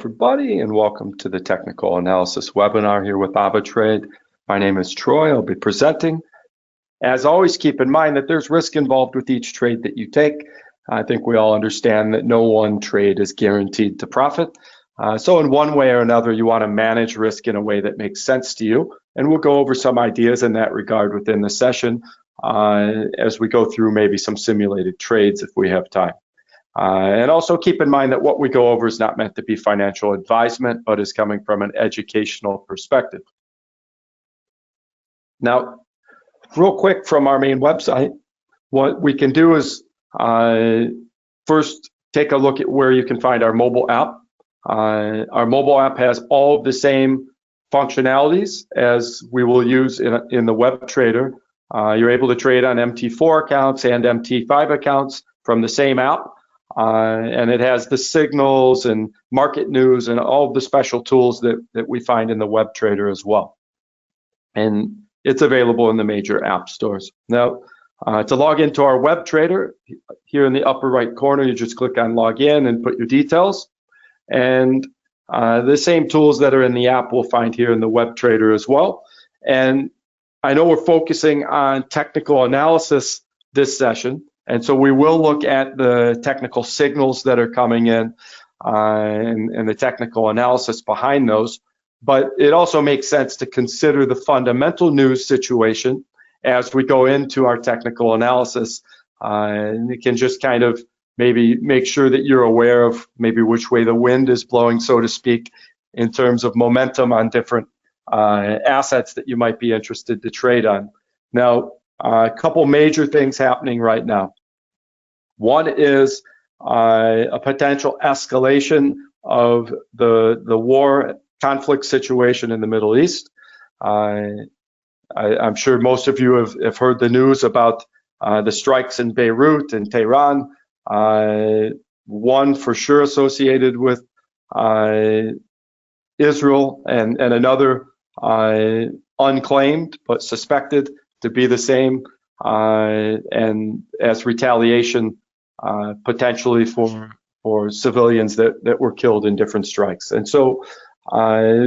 everybody, and welcome to the technical analysis webinar here with AvaTrade. My name is Troy. I'll be presenting. As always, keep in mind that there's risk involved with each trade that you take. I think we all understand that no one trade is guaranteed to profit. So in one way or another, you want to manage risk in a way that makes sense to you. And we'll go over some ideas in that regard within the session as we go through maybe some simulated trades if we have time. And also keep in mind that what we go over is not meant to be financial advisement, but is coming from an educational perspective. Now, real quick from our main website, what we can do is first take a look at where you can find our mobile app. Our mobile app has all of the same functionalities as we will use in the web trader. You're able to trade on MT4 accounts and MT5 accounts from the same app. And it has the signals and market news and all of the special tools that we find in the web trader as well. And it's available in the major app stores. Now, to log into our web trader, here in the upper right corner, you just click on log in and put your details. And the same tools that are in the app we'll find here in the web trader as well. And I know we're focusing on technical analysis this session. And so we will look at the technical signals that are coming in and the technical analysis behind those. But it also makes sense to consider the fundamental news situation as we go into our technical analysis. And it can just kind of maybe make sure that you're aware of maybe which way the wind is blowing, so to speak, in terms of momentum on different assets that you might be interested to trade on. Now, a couple major things happening right now. One is a potential escalation of the war conflict situation in the Middle East. I'm sure most of you have heard the news about the strikes in Beirut and Tehran. One for sure associated with Israel and another unclaimed but suspected to be the same, and as retaliation potentially for civilians that were killed in different strikes. And so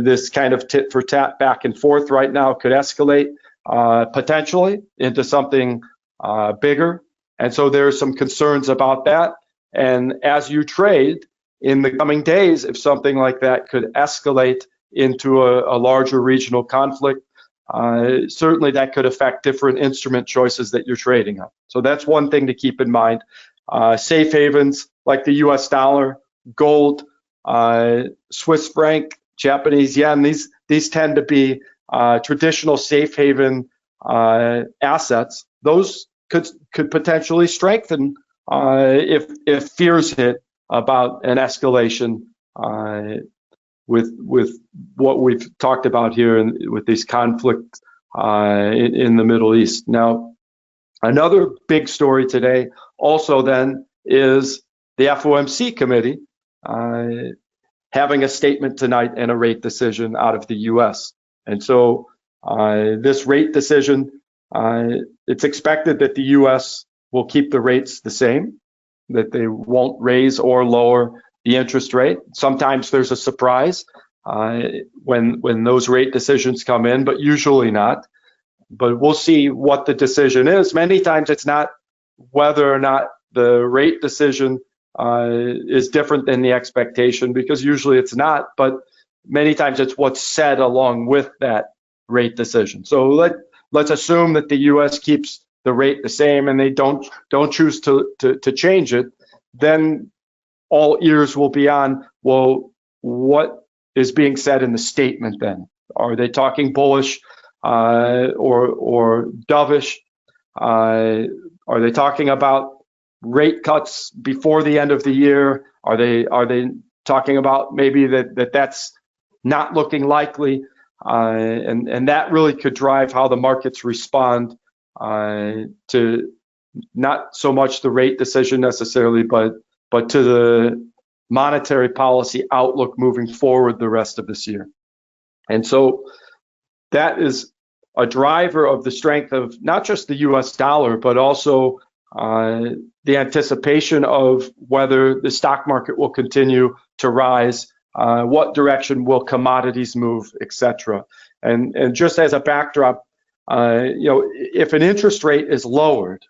this kind of tit for tat back and forth right now could escalate potentially into something bigger. And so there are some concerns about that. And as you trade in the coming days, if something like that could escalate into a larger regional conflict, certainly that could affect different instrument choices that you're trading on. So that's one thing to keep in mind. Safe havens like the US dollar, gold, Swiss franc, Japanese yen, these tend to be traditional safe haven assets. Those could potentially strengthen if fears hit about an escalation with what we've talked about here with these conflicts in the Middle East. Now, another big story today also then is the FOMC committee having a statement tonight and a rate decision out of the US. And so this rate decision, it's expected that the US will keep the rates the same, that they won't raise or lower the interest rate. Sometimes there's a surprise when those rate decisions come in, but usually not. But we'll see what the decision is. Many times it's not whether or not the rate decision is different than the expectation, because usually it's not, but many times it's what's said along with that rate decision. So let's assume that the US keeps the rate the same and they don't choose to change it. Then all ears will be on, well, what is being said in the statement then? Are they talking bullish or dovish? Are they talking about rate cuts before the end of the year? Are they talking about maybe that's not looking likely? And that really could drive how the markets respond to not so much the rate decision necessarily, but to the monetary policy outlook moving forward the rest of this year. And so that is a driver of the strength of not just the US dollar, but also the anticipation of whether the stock market will continue to rise what direction will commodities move, etc. And just as a backdrop, if an interest rate is lowered,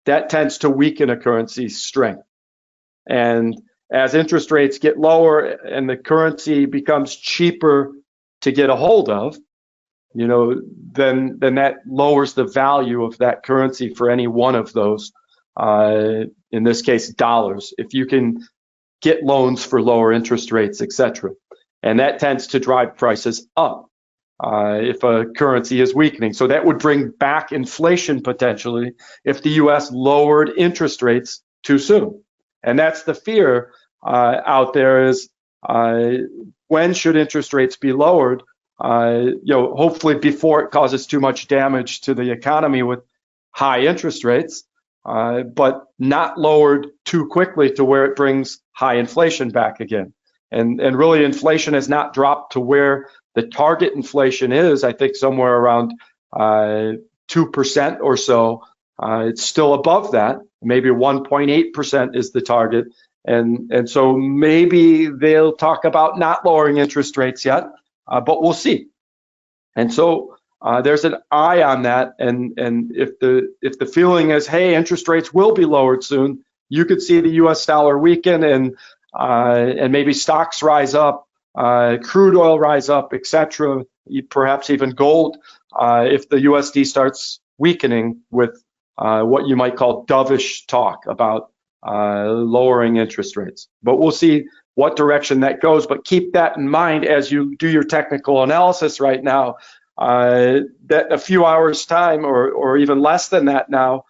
that tends to weaken a currency's strength. And as interest rates get lower and the currency becomes cheaper to get a hold of, then that lowers the value of that currency for any one of those, in this case, dollars, if you can get loans for lower interest rates, etc. And that tends to drive prices up if a currency is weakening. So that would bring back inflation potentially if the US lowered interest rates too soon. And that's the fear out there is when should interest rates be lowered? Hopefully before it causes too much damage to the economy with high interest rates, but not lowered too quickly to where it brings high inflation back again. And really inflation has not dropped to where the target inflation is, I think somewhere around 2% or so. It's still above that. Maybe 1.8% is the target. And so maybe they'll talk about not lowering interest rates yet, but we'll see. And so there's an eye on that. And if the feeling is, hey, interest rates will be lowered soon, you could see the US dollar weaken and maybe stocks rise up, crude oil rise up, etc. Perhaps even gold if the USD starts weakening with what you might call dovish talk about lowering interest rates. But we'll see what direction that goes. But keep that in mind as you do your technical analysis right now, that a few hours time or even less than that now,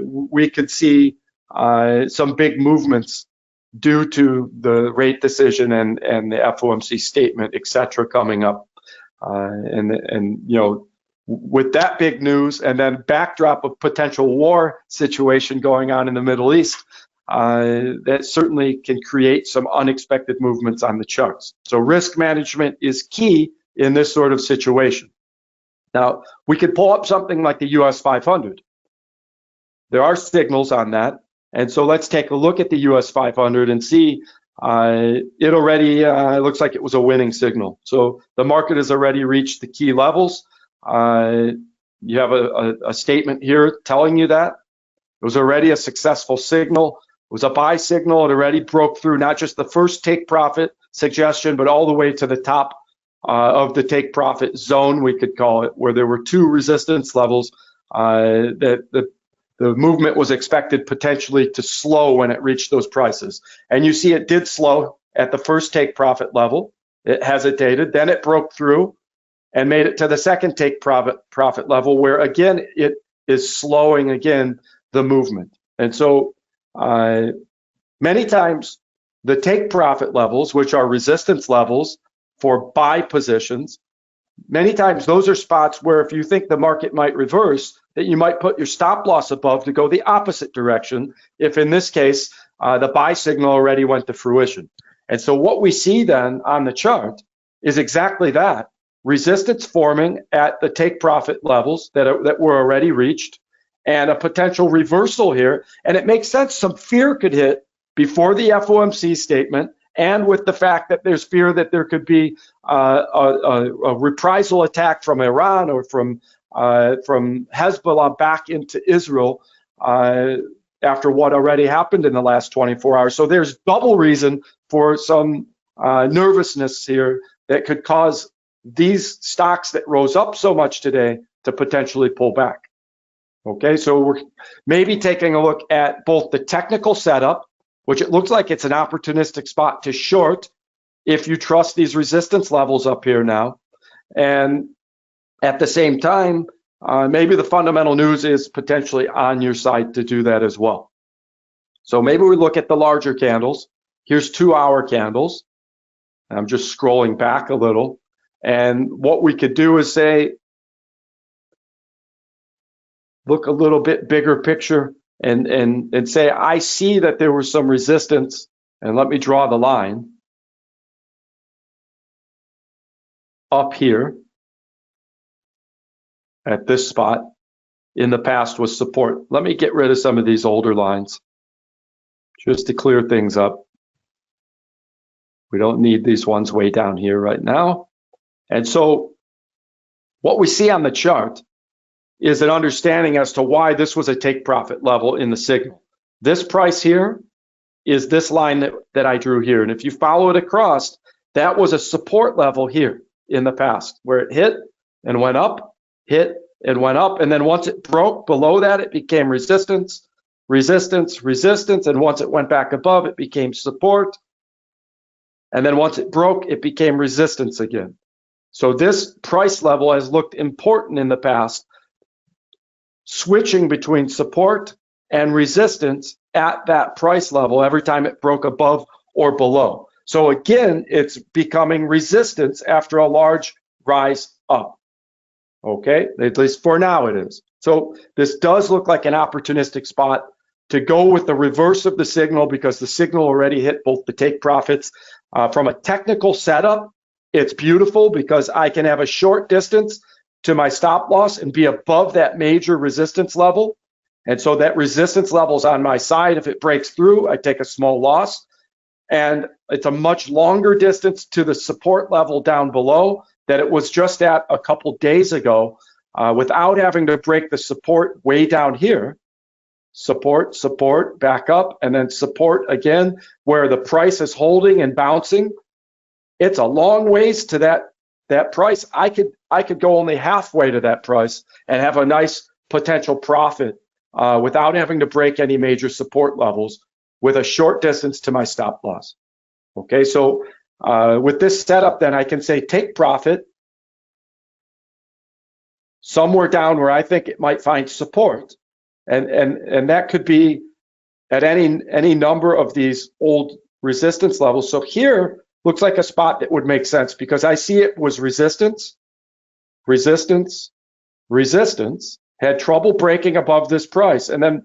we could see some big movements due to the rate decision and the FOMC statement, et cetera, coming up. With that big news and then backdrop of potential war situation going on in the Middle East, that certainly can create some unexpected movements on the charts. So risk management is key in this sort of situation. Now, we could pull up something like the US 500. There are signals on that. And so let's take a look at the US 500 and see it already looks like it was a winning signal. So the market has already reached the key levels. You have a statement here telling you that. It was already a successful signal. It was a buy signal. It already broke through not just the first take profit suggestion, but all the way to the top of the take profit zone, we could call it, where there were two resistance levels that the movement was expected potentially to slow when it reached those prices. And you see it did slow at the first take profit level. It hesitated, then it broke through and made it to the second take profit level, where again, it is slowing again the movement. And so many times the take profit levels, which are resistance levels for buy positions, many times those are spots where if you think the market might reverse, that you might put your stop loss above to go the opposite direction, if in this case, the buy signal already went to fruition. And so what we see then on the chart is exactly that. Resistance forming at the take profit levels that were already reached, and a potential reversal here. And it makes sense, some fear could hit before the FOMC statement, and with the fact that there's fear that there could be a reprisal attack from Iran or from Hezbollah back into Israel after what already happened in the last 24 hours. So there's double reason for some nervousness here that could cause these stocks that rose up so much today to potentially pull back. Okay, so we're maybe taking a look at both the technical setup, which it looks like it's an opportunistic spot to short if you trust these resistance levels up here now. And at the same time, maybe the fundamental news is potentially on your side to do that as well. So maybe we look at the larger candles. Here's 2-hour candles. I'm just scrolling back a little. And what we could do is say, look a little bit bigger picture and say, I see that there was some resistance, and let me draw the line up here at this spot. In the past was support. Let me get rid of some of these older lines just to clear things up. We don't need these ones way down here right now. And so what we see on the chart is an understanding as to why this was a take profit level in the signal. This price here is this line that I drew here. And if you follow it across, that was a support level here in the past where it hit and went up, hit and went up. And then once it broke below that, it became resistance, resistance, resistance. And once it went back above, it became support. And then once it broke, it became resistance again. So this price level has looked important in the past, switching between support and resistance at that price level every time it broke above or below. So again, it's becoming resistance after a large rise up. Okay, at least for now it is. So this does look like an opportunistic spot to go with the reverse of the signal because the signal already hit both the take profits. From a technical setup, it's beautiful because I can have a short distance to my stop loss and be above that major resistance level. And so that resistance level is on my side. If it breaks through, I take a small loss. And it's a much longer distance to the support level down below that it was just at a couple days ago without having to break the support way down here. Support, support, back up, and then support again, where the price is holding and bouncing. It's a long ways to that price. I could go only halfway to that price and have a nice potential profit without having to break any major support levels with a short distance to my stop loss. Okay, so with this setup, then I can say take profit somewhere down where I think it might find support. And that could be at any number of these old resistance levels. So here looks like a spot that would make sense because I see it was resistance, resistance, resistance, had trouble breaking above this price. And then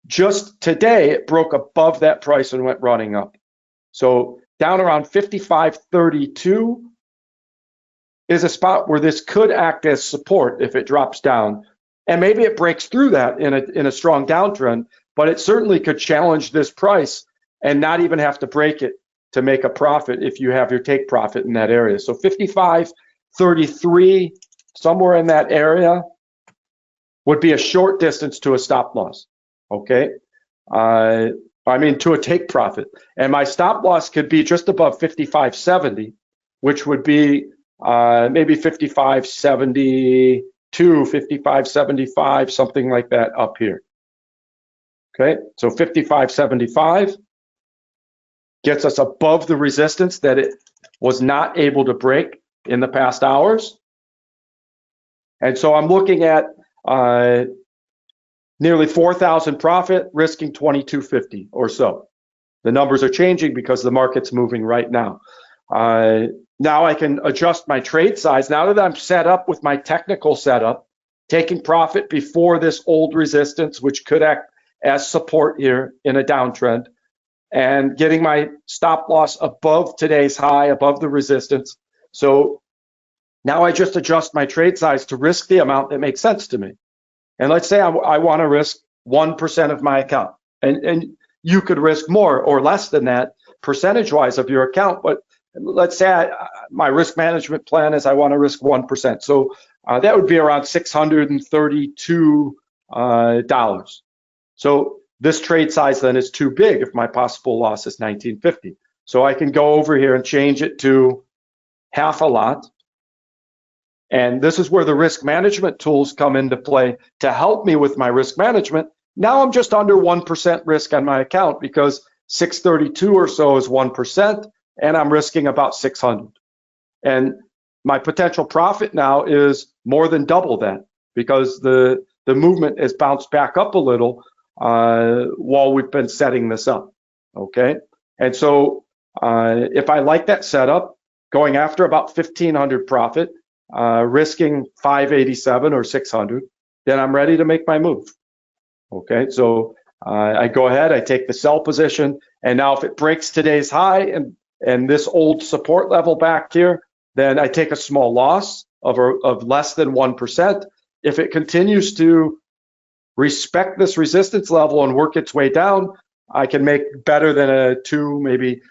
just today, it broke above that price and went running up. So down around 55.32 is a spot where this could act as support if it drops down. And maybe it breaks through that in a strong downtrend, but it certainly could challenge this price and not even have to break it to make a profit if you have your take profit in that area. So 55.33, somewhere in that area, would be a short distance to a stop loss, okay? I mean, to a take profit. And my stop loss could be just above 55.70, which would be maybe 55.72, 55.75, something like that up here. Okay, so 55.75 gets us above the resistance that it was not able to break in the past hours. And so I'm looking at nearly 4,000 profit, risking 22.50 or so. The numbers are changing because the market's moving right now. Now I can adjust my trade size. Now that I'm set up with my technical setup, taking profit before this old resistance, which could act as support here in a downtrend, and getting my stop loss above today's high, above the resistance. So now I just adjust my trade size to risk the amount that makes sense to me. And let's say I want to risk 1% of my account. And you could risk more or less than that percentage-wise of your account, but let's say my risk management plan is I want to risk 1%. So that would be around $632. So this trade size then is too big if my possible loss is $19.50. So I can go over here and change it to half a lot. And this is where the risk management tools come into play to help me with my risk management. Now I'm just under 1% risk on my account because 632 or so is 1%. And I'm risking about 600. And my potential profit now is more than double that because the movement has bounced back up a little while we've been setting this up, okay? And so if I like that setup, going after about 1,500 profit, risking 587 or 600, then I'm ready to make my move, okay? So I go ahead, I take the sell position, and now if it breaks today's high and this old support level back here, then I take a small loss of less than 1%. If it continues to respect this resistance level and work its way down, I can make better than a 2, maybe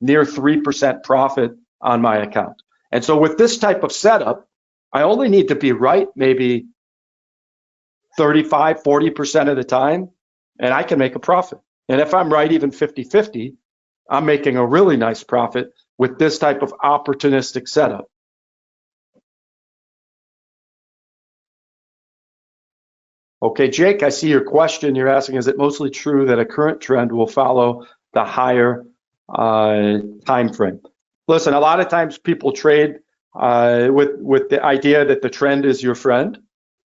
near 3% profit on my account. And so with this type of setup, I only need to be right maybe 35, 40% of the time, and I can make a profit. And if I'm right even 50-50, I'm making a really nice profit with this type of opportunistic setup. Okay, Jake, I see your question. You're asking, is it mostly true that a current trend will follow the higher time frame? Listen, a lot of times people trade with the idea that the trend is your friend,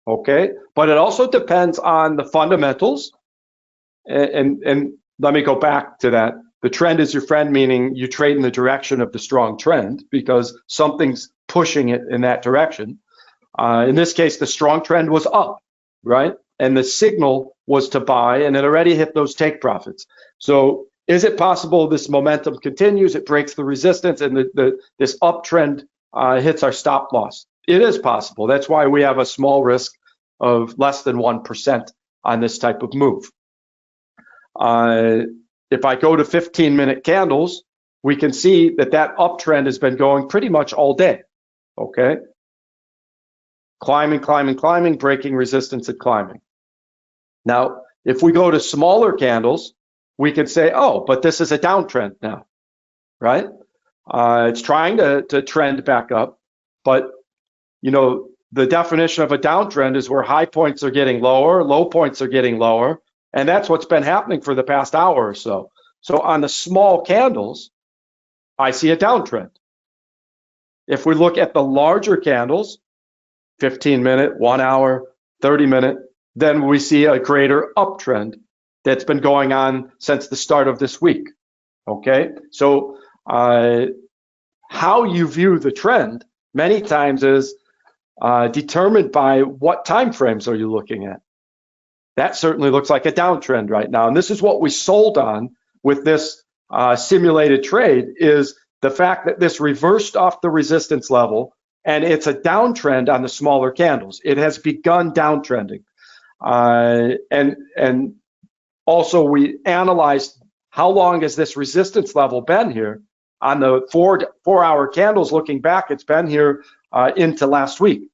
okay? But it also depends on the fundamentals. And let me go back to that. The trend is your friend, meaning you trade in the direction of the strong trend because something's pushing it in that direction. In this case, the strong trend was up, right? And the signal was to buy, and it already hit those take profits. So is it possible this momentum continues, it breaks the resistance, and this uptrend hits our stop loss? It is possible. That's why we have a small risk of less than 1% on this type of move. If I go to 15-minute candles, we can see that that uptrend has been going pretty much all day, okay? Climbing, climbing, climbing, breaking resistance and climbing. Now, if we go to smaller candles, we can say, oh, but this is a downtrend now, right? It's trying to trend back up, but you know, the definition of a downtrend is where high points are getting lower, low points are getting lower, and that's what's been happening for the past hour or so. So on the small candles, I see a downtrend. If we look at the larger candles, 15-minute, 1 hour, 30-minute, then we see a greater uptrend that's been going on since the start of this week, okay? So how you view the trend many times is determined by what time frames are you looking at. That certainly looks like a downtrend right now. And this is what we sold on with this simulated trade, is the fact that this reversed off the resistance level and it's a downtrend on the smaller candles. It has begun downtrending. And also we analyzed how long has this resistance level been here. On the four-hour candles looking back, it's been here into last week.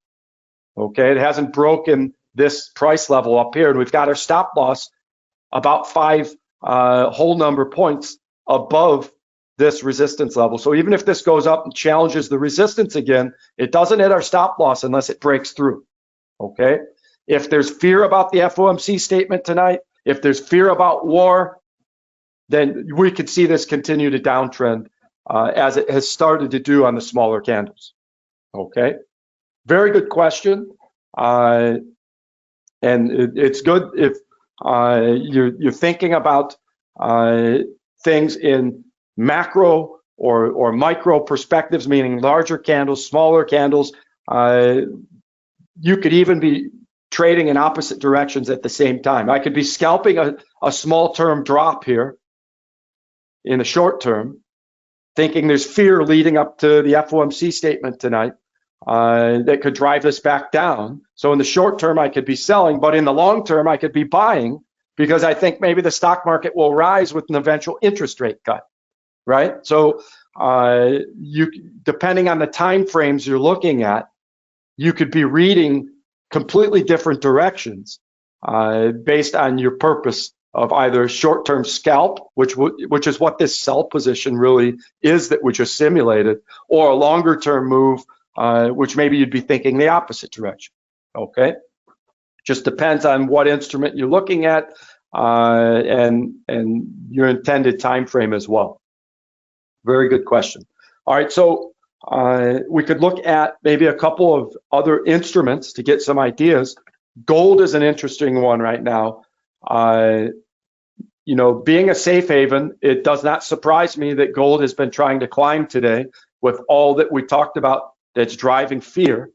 Okay, it hasn't broken this price level up here, and we've got our stop loss about 5 whole number points above this resistance level. So even if this goes up and challenges the resistance again, it doesn't hit our stop loss unless it breaks through. Okay, if there's fear about the FOMC statement tonight, if there's fear about war, then we could see this continue to downtrend as it has started to do on the smaller candles. Okay, very good question. And it's good if you're thinking about things in macro or micro perspectives, meaning larger candles, smaller candles. You could even be trading in opposite directions at the same time. I could be scalping a small term drop here in the short term, thinking there's fear leading up to the FOMC statement tonight that could drive this back down. So in the short term, I could be selling, but in the long term, I could be buying because I think maybe the stock market will rise with an eventual interest rate cut, right? So depending on the time frames you're looking at, you could be reading completely different directions based on your purpose of either short-term scalp, which is what this sell position really is that we just simulated, or a longer-term move, which maybe you'd be thinking the opposite direction. Okay, just depends on what instrument you're looking at and your intended time frame as well. Very good question. All right, so we could look at maybe a couple of other instruments to get some ideas. Gold is an interesting one right now. You know, being a safe haven, it does not surprise me that gold has been trying to climb today with all that we talked about that's driving fear.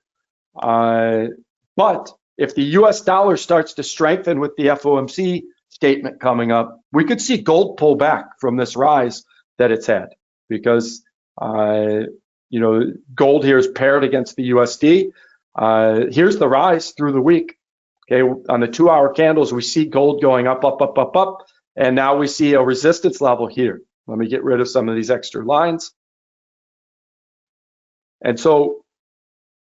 But if the US dollar starts to strengthen with the FOMC statement coming up, we could see gold pull back from this rise that it's had, because you know, gold here is paired against the USD. Here's the rise through the week. Okay, on the 2-hour candles, we see gold going up, up, up, up, up, and now we see a resistance level here. Let me get rid of some of these extra lines. And so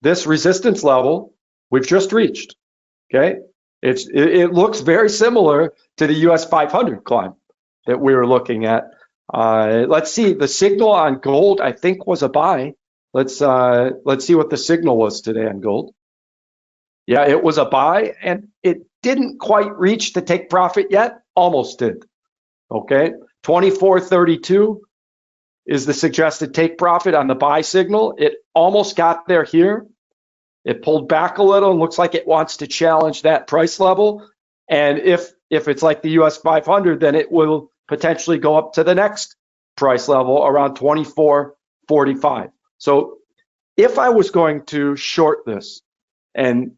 this resistance level we've just reached, okay? It looks very similar to the US 500 climb that we were looking at. Let's see, the signal on gold, I think, was a buy. Let's see what the signal was today on gold. Yeah, it was a buy, and it didn't quite reach the take profit yet, almost did, okay? 24.32 is the suggested take profit on the buy signal. It almost got there here. It pulled back a little and looks like it wants to challenge that price level. And if it's like the US 500, then it will potentially go up to the next price level around 24.45. So if I was going to short this and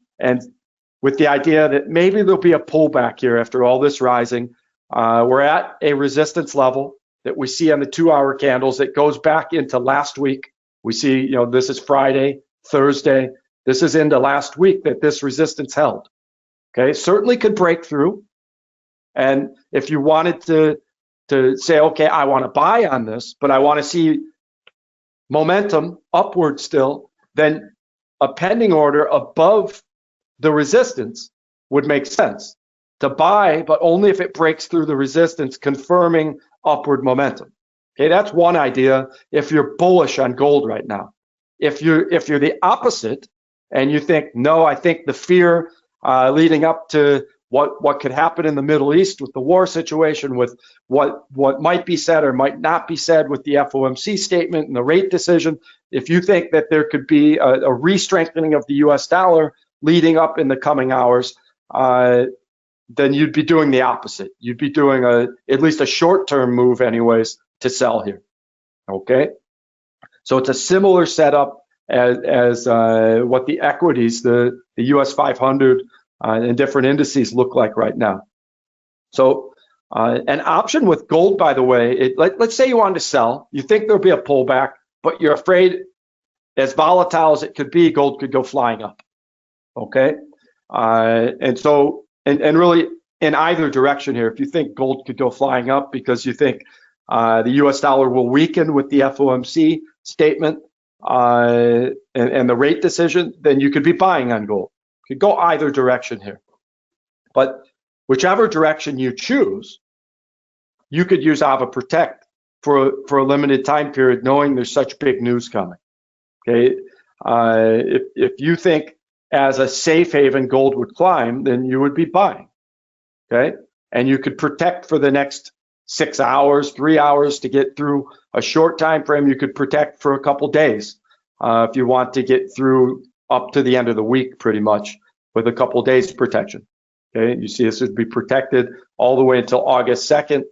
with the idea that maybe there'll be a pullback here after all this rising, we're at a resistance level that we see on the 2-hour candles that goes back into last week. We see, you know, this is Friday, Thursday. This is into last week that this resistance held. Okay, certainly could break through. And if you wanted to say, okay, I want to buy on this, but I want to see momentum upward still, then a pending order above the resistance would make sense. To buy, but only if it breaks through the resistance, confirming upward momentum. Okay, that's one idea if you're bullish on gold right now. If you're the opposite and you think, no, I think the fear leading up to what could happen in the Middle East with the war situation, with what might be said or might not be said with the FOMC statement and the rate decision, if you think that there could be a re-strengthening of the US dollar leading up in the coming hours, then you'd be doing the opposite. You'd be doing at least a short-term move anyways to sell here, okay? So it's a similar setup as what the equities, the US 500 and different indices look like right now. So an option with gold, by the way, let's say you wanted to sell, you think there'll be a pullback, but you're afraid as volatile as it could be, gold could go flying up, okay? And really in either direction here, if you think gold could go flying up because you think the US dollar will weaken with the FOMC statement and the rate decision, then you could be buying on gold. You could go either direction here. But whichever direction you choose, you could use AvaProtect for a limited time period, knowing there's such big news coming. Okay, if you think as a safe haven gold would climb, then you would be buying. Okay, and you could protect for the next 6 hours, 3 hours to get through a short time frame. You could protect for a couple days if you want to get through up to the end of the week, pretty much with a couple days protection. Okay, you see this would be protected all the way until August 2nd.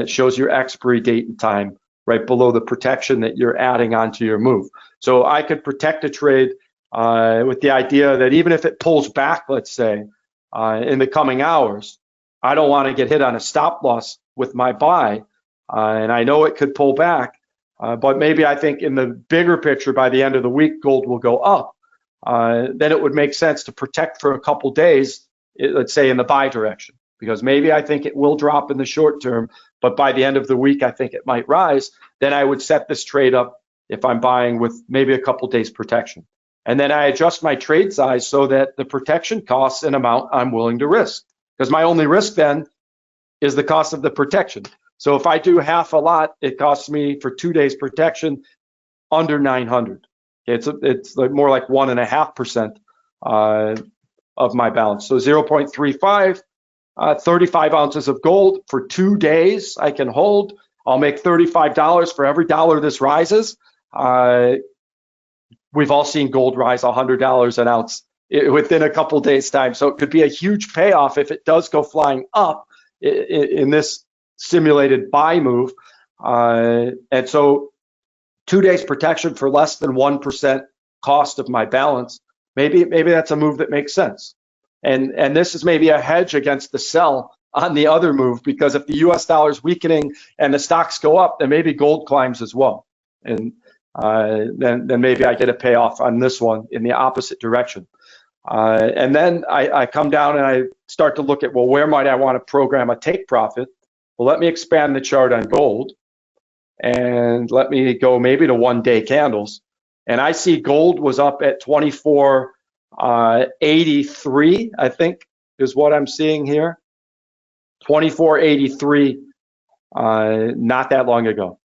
It shows your expiry date and time right below the protection that you're adding onto your move. So I could protect a trade with the idea that even if it pulls back, let's say, in the coming hours, I don't want to get hit on a stop loss with my buy. And I know it could pull back, but maybe I think in the bigger picture, by the end of the week, gold will go up. Then it would make sense to protect for a couple days, let's say in the buy direction, because maybe I think it will drop in the short term, but by the end of the week, I think it might rise. Then I would set this trade up if I'm buying with maybe a couple days protection. And then I adjust my trade size so that the protection costs an amount I'm willing to risk, because my only risk then is the cost of the protection. So if I do half a lot, it costs me for 2 days protection under 900. It's like more like 1.5% of my balance. So 0.35, 35 ounces of gold for 2 days I can hold. I'll make $35 for every dollar this rises. We've all seen gold rise $100 an ounce within a couple days' time. So it could be a huge payoff if it does go flying up in this simulated buy move. And so 2 days protection for less than 1% cost of my balance, maybe that's a move that makes sense. And this is maybe a hedge against the sell on the other move, because if the US dollar is weakening and the stocks go up, then maybe gold climbs as well. And then maybe I get a payoff on this one in the opposite direction. And then I come down and I start to look at, well, where might I want to program a take profit? Well, let me expand the chart on gold. and let me go maybe to 1-day candles. And I see gold was up at 24.83, I think is what I'm seeing here. 24.83 not that long ago.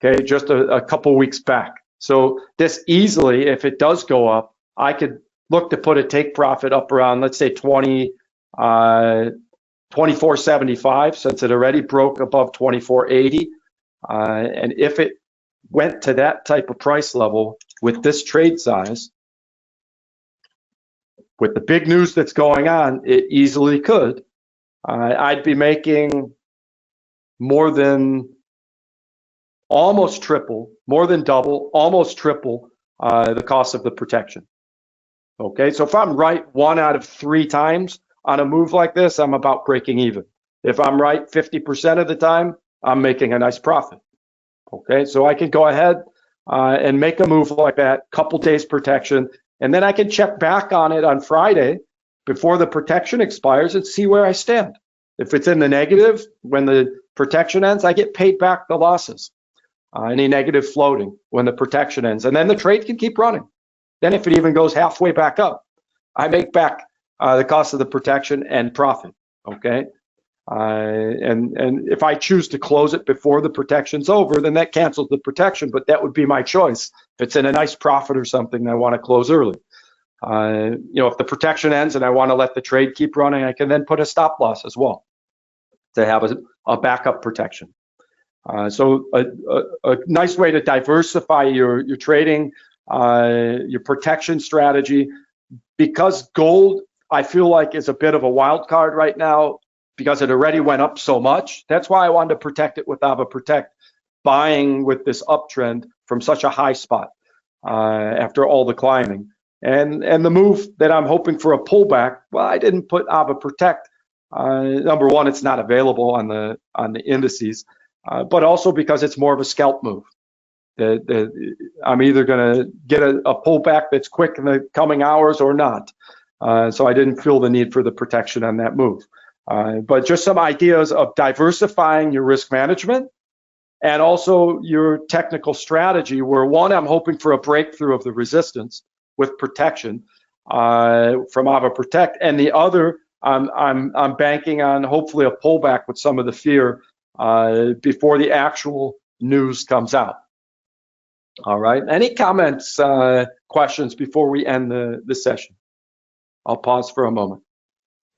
Okay, just a couple weeks back. So this easily, if it does go up, I could look to put a take profit up around, let's say 24.75, since it already broke above 24.80. And if it went to that type of price level with this trade size, with the big news that's going on, it easily could. I'd be making more than almost triple, more than double, almost triple the cost of the protection. Okay, so if I'm right 1 out of 3 times on a move like this, I'm about breaking even. If I'm right 50% of the time, I'm making a nice profit. Okay, so I can go ahead and make a move like that, couple days protection, and then I can check back on it on Friday before the protection expires and see where I stand. If it's in the negative when the protection ends, I get paid back the losses. Any negative floating when the protection ends, and then the trade can keep running. Then if it even goes halfway back up, I make back the cost of the protection and profit. Okay, and if I choose to close it before the protection's over, then that cancels the protection, but that would be my choice. If it's in a nice profit or something, I want to close early. If the protection ends and I want to let the trade keep running, I can then put a stop loss as well to have a backup protection. So a nice way to diversify your trading, your protection strategy, because gold, I feel like, is a bit of a wild card right now because it already went up so much. That's why I wanted to protect it with AvaProtect, buying with this uptrend from such a high spot after all the climbing. And the move that I'm hoping for a pullback, well, I didn't put AvaProtect. Number one, it's not available on the indices, but also because it's more of a scalp move. I'm either going to get a pullback that's quick in the coming hours or not. So I didn't feel the need for the protection on that move. But just some ideas of diversifying your risk management and also your technical strategy, where one, I'm hoping for a breakthrough of the resistance with protection from AvaProtect, and the other, I'm banking on hopefully a pullback with some of the fear before the actual news comes out. All right. Any comments, questions before we end the session? I'll pause for a moment.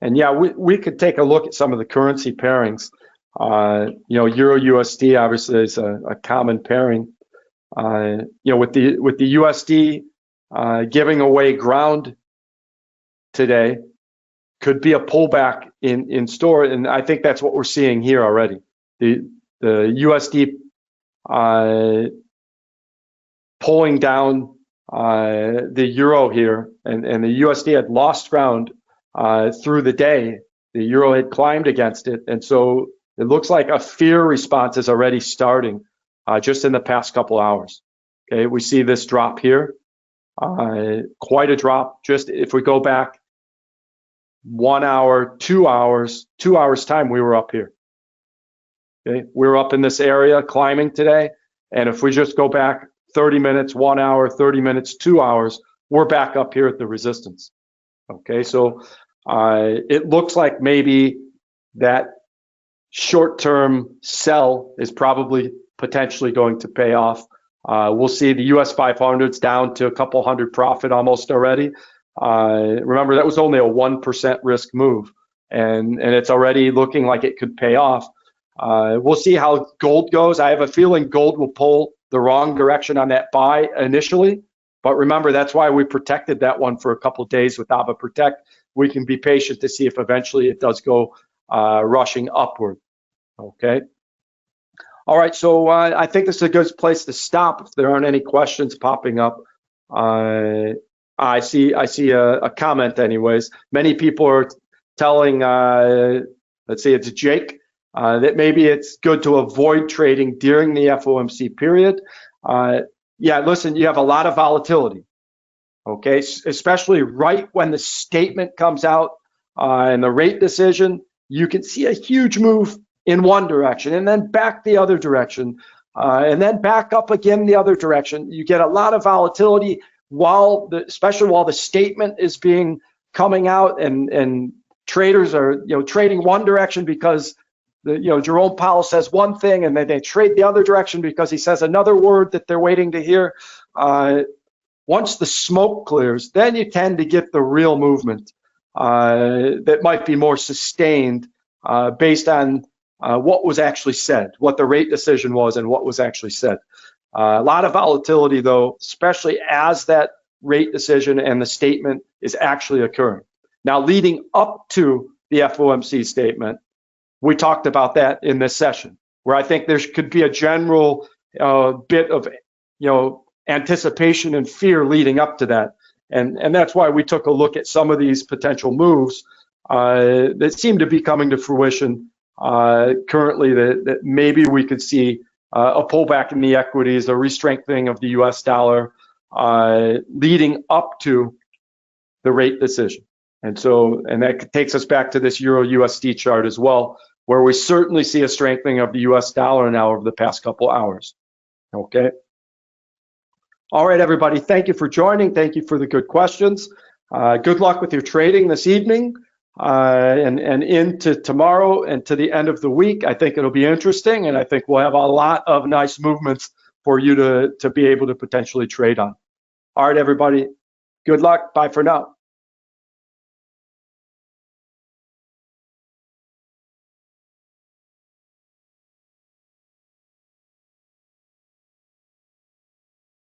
And yeah, we could take a look at some of the currency pairings. Euro USD obviously is a common pairing. With the USD giving away ground today, could be a pullback in store, and I think that's what we're seeing here already. The USD pulling down the euro here, and the USD had lost ground through the day. The euro had climbed against it, and so it looks like a fear response is already starting just in the past couple hours. Okay, we see this drop here, quite a drop. Just if we go back 1 hour, 2 hours, 2 hours time, we were up here. Okay, we were up in this area climbing today, and if we just go back 30 minutes, 1 hour, 30 minutes, 2 hours, we're back up here at the resistance. Okay, so it looks like maybe that short-term sell is probably potentially going to pay off. We'll see the US 500's down to a couple hundred profit almost already. Remember, that was only a 1% risk move, and it's already looking like it could pay off. We'll see how gold goes. I have a feeling gold will pull the wrong direction on that buy initially, but remember, that's why we protected that one for a couple of days with AvaProtect. We can be patient to see if eventually it does go rushing upward. Okay. All right, so I think this is a good place to stop if there aren't any questions popping up. I see a comment anyways. Many people are telling, let's see, it's Jake, that maybe it's good to avoid trading during the FOMC period. Yeah, listen, you have a lot of volatility, okay? Especially right when the statement comes out and the rate decision, you can see a huge move in one direction and then back the other direction. and then back up again the other direction. You get a lot of volatility especially while the statement is coming out, and traders are trading one direction because Jerome Powell says one thing, and then they trade the other direction because he says another word that they're waiting to hear. Once the smoke clears, then you tend to get the real movement that might be more sustained based on what was actually said, what the rate decision was, and what was actually said. A lot of volatility, though, especially as that rate decision and the statement is actually occurring. Now, leading up to the FOMC statement, we talked about that in this session, where I think there could be a general bit of anticipation and fear leading up to that. And that's why we took a look at some of these potential moves that seem to be coming to fruition currently, that maybe we could see a pullback in the equities, a re-strengthening of the US dollar leading up to the rate decision. And that takes us back to this Euro USD chart as well, where we certainly see a strengthening of the US dollar now over the past couple hours. Okay. All right, everybody. Thank you for joining. Thank you for the good questions. Good luck with your trading this evening and into tomorrow and to the end of the week. I think it'll be interesting, and I think we'll have a lot of nice movements for you to be able to potentially trade on. All right, everybody. Good luck. Bye for now.